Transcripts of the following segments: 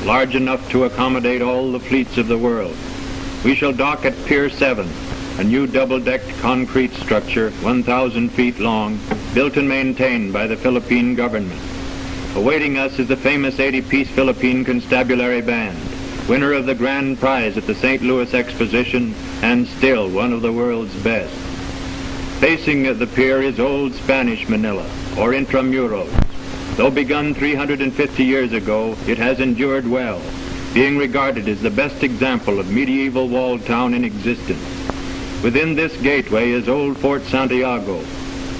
large enough to accommodate all the fleets of the world. We shall dock at Pier 7, a new double-decked concrete structure 1,000 feet long, built and maintained by the Philippine government. Awaiting us is the famous 80-piece Philippine Constabulary Band, winner of the grand prize at the St. Louis Exposition and still one of the world's best. Facing the pier is old Spanish Manila, or Intramuros. Though begun 350 years ago, it has endured well, being regarded as the best example of medieval walled town in existence. Within this gateway is old Fort Santiago,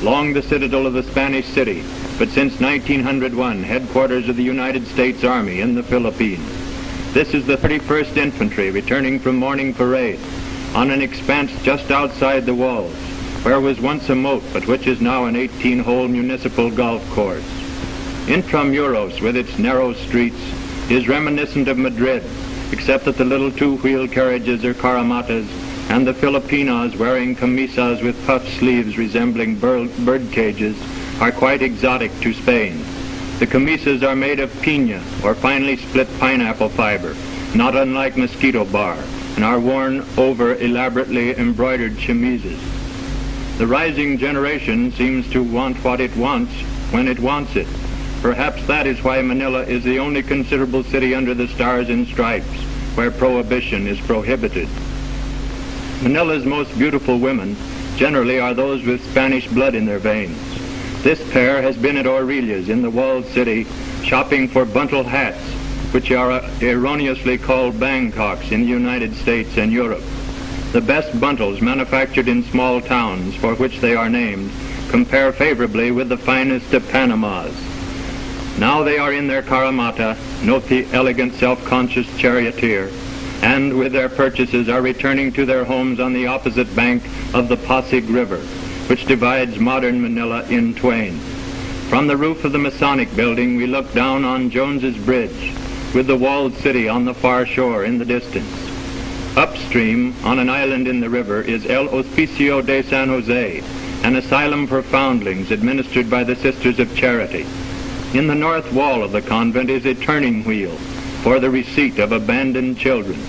long the citadel of the Spanish city, but since 1901 headquarters of the United States Army in the Philippines. This is the 31st Infantry returning from morning parade on an expanse just outside the walls, where was once a moat but which is now an 18-hole municipal golf course. Intramuros, with its narrow streets, is reminiscent of Madrid, except that the little two-wheel carriages are caramatas and the Filipinas wearing camisas with puff sleeves resembling bird cages are quite exotic to Spain. The camisas are made of piña, or finely split pineapple fiber, not unlike mosquito bar, and are worn over elaborately embroidered chemises. The rising generation seems to want what it wants when it wants it. Perhaps that is why Manila is the only considerable city under the stars and stripes where prohibition is prohibited. Manila's most beautiful women generally are those with Spanish blood in their veins. This pair has been at Aurelia's in the walled city shopping for buntal hats, which are erroneously called Bangkoks in the United States and Europe. The best buntals manufactured in small towns for which they are named compare favorably with the finest of Panamas. Now they are in their caramata, note the elegant self-conscious charioteer, and with their purchases are returning to their homes on the opposite bank of the Pasig River, which divides modern Manila in twain. From the roof of the Masonic building we look down on Jones's Bridge, with the walled city on the far shore in the distance. Upstream, on an island in the river, is El Hospicio de San Jose, an asylum for foundlings administered by the Sisters of Charity. In the north wall of the convent is a turning wheel for the receipt of abandoned children.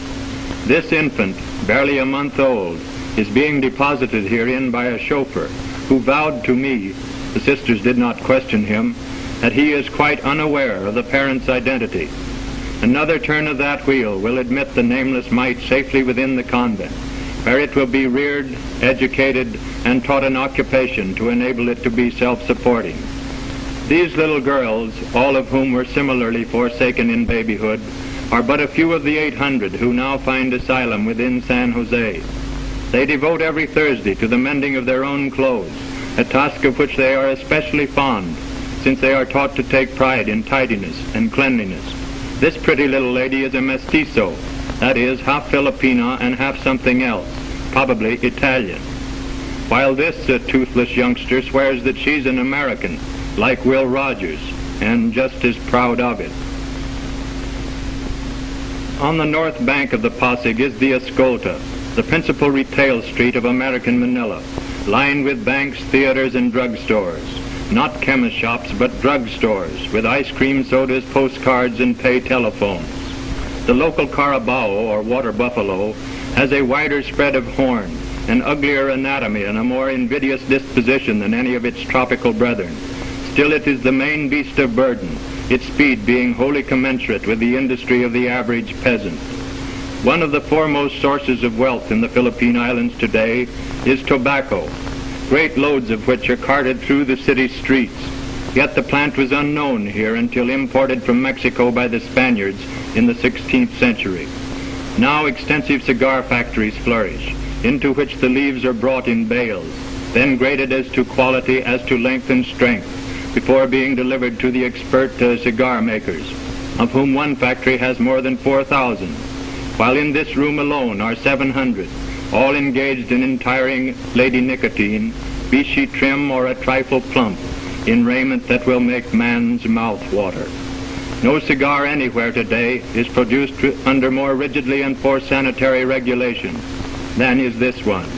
This infant, barely a month old, is being deposited herein by a chauffeur who vowed to me, the sisters did not question him, that he is quite unaware of the parent's identity. Another turn of that wheel will admit the nameless mite safely within the convent, where it will be reared, educated, and taught an occupation to enable it to be self-supporting. These little girls, all of whom were similarly forsaken in babyhood, are but a few of the 800 who now find asylum within San Jose. They devote every Thursday to the mending of their own clothes, a task of which they are especially fond, since they are taught to take pride in tidiness and cleanliness. This pretty little lady is a mestizo, that is, half Filipina and half something else, probably Italian, while this toothless youngster swears that she's an American, like Will Rogers, and just as proud of it. On the north bank of the Pasig is the Escolta, the principal retail street of American Manila, lined with banks, theaters, and drugstores. Not chemist shops, but drugstores, with ice cream sodas, postcards, and pay telephones. The local carabao, or water buffalo, has a wider spread of horn, an uglier anatomy, and a more invidious disposition than any of its tropical brethren. Still, it is the main beast of burden, its speed being wholly commensurate with the industry of the average peasant. One of the foremost sources of wealth in the Philippine Islands today is tobacco, great loads of which are carted through the city streets. Yet the plant was unknown here until imported from Mexico by the Spaniards in the 16th century. Now extensive cigar factories flourish, into which the leaves are brought in bales, then graded as to quality as to length and strength, before being delivered to the expert cigar makers, of whom one factory has more than 4,000, while in this room alone are 700, all engaged in entire lady nicotine, be she trim or a trifle plump, in raiment that will make man's mouth water. No cigar anywhere today is produced under more rigidly enforced sanitary regulations than is this one.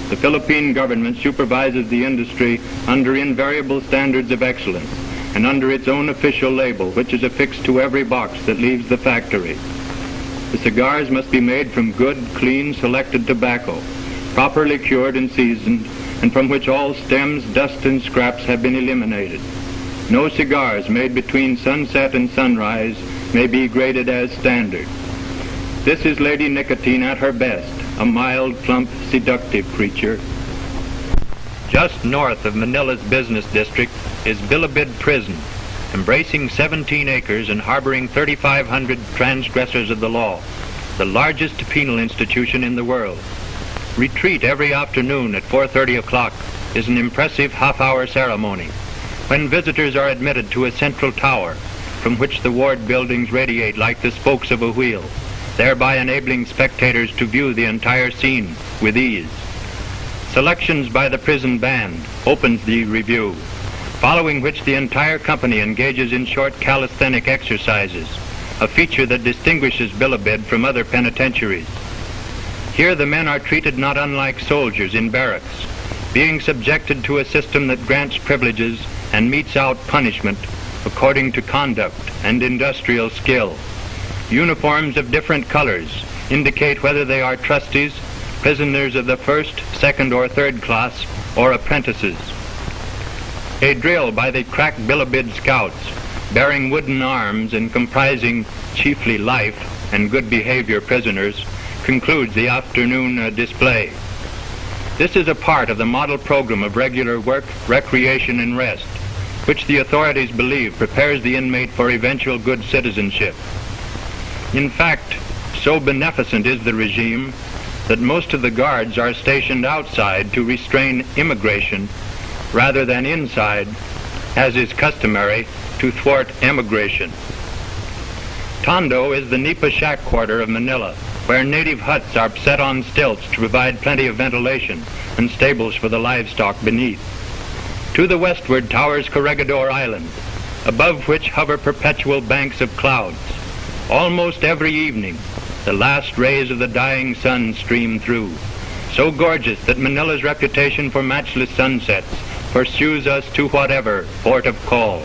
The Philippine government supervises the industry under invariable standards of excellence, and under its own official label, which is affixed to every box that leaves the factory. The cigars must be made from good, clean, selected tobacco, properly cured and seasoned, and from which all stems, dust, and scraps have been eliminated. No cigars made between sunset and sunrise may be graded as standard. This is Lady Nicotine at her best, a mild, plump, seductive creature. Just north of Manila's business district is Bilibid Prison, embracing 17 acres and harboring 3,500 transgressors of the law, the largest penal institution in the world. Retreat every afternoon at 4:30 o'clock is an impressive half-hour ceremony, when visitors are admitted to a central tower from which the ward buildings radiate like the spokes of a wheel, thereby enabling spectators to view the entire scene with ease. Selections by the prison band opens the review, following which the entire company engages in short calisthenic exercises, a feature that distinguishes Bilibid from other penitentiaries. Here the men are treated not unlike soldiers in barracks, being subjected to a system that grants privileges and metes out punishment according to conduct and industrial skill. Uniforms of different colors indicate whether they are trusties, prisoners of the first, second, or third class, or apprentices. A drill by the crack Bilibid scouts, bearing wooden arms and comprising chiefly life and good behavior prisoners, concludes the afternoon display. This is a part of the model program of regular work, recreation, and rest, which the authorities believe prepares the inmate for eventual good citizenship. In fact, so beneficent is the regime that most of the guards are stationed outside to restrain immigration rather than inside, as is customary, to thwart emigration. Tondo is the Nipa shack quarter of Manila, where native huts are set on stilts to provide plenty of ventilation and stables for the livestock beneath. To the westward towers Corregidor Island, above which hover perpetual banks of clouds. Almost every evening, the last rays of the dying sun stream through, so gorgeous that Manila's reputation for matchless sunsets pursues us to whatever port of call.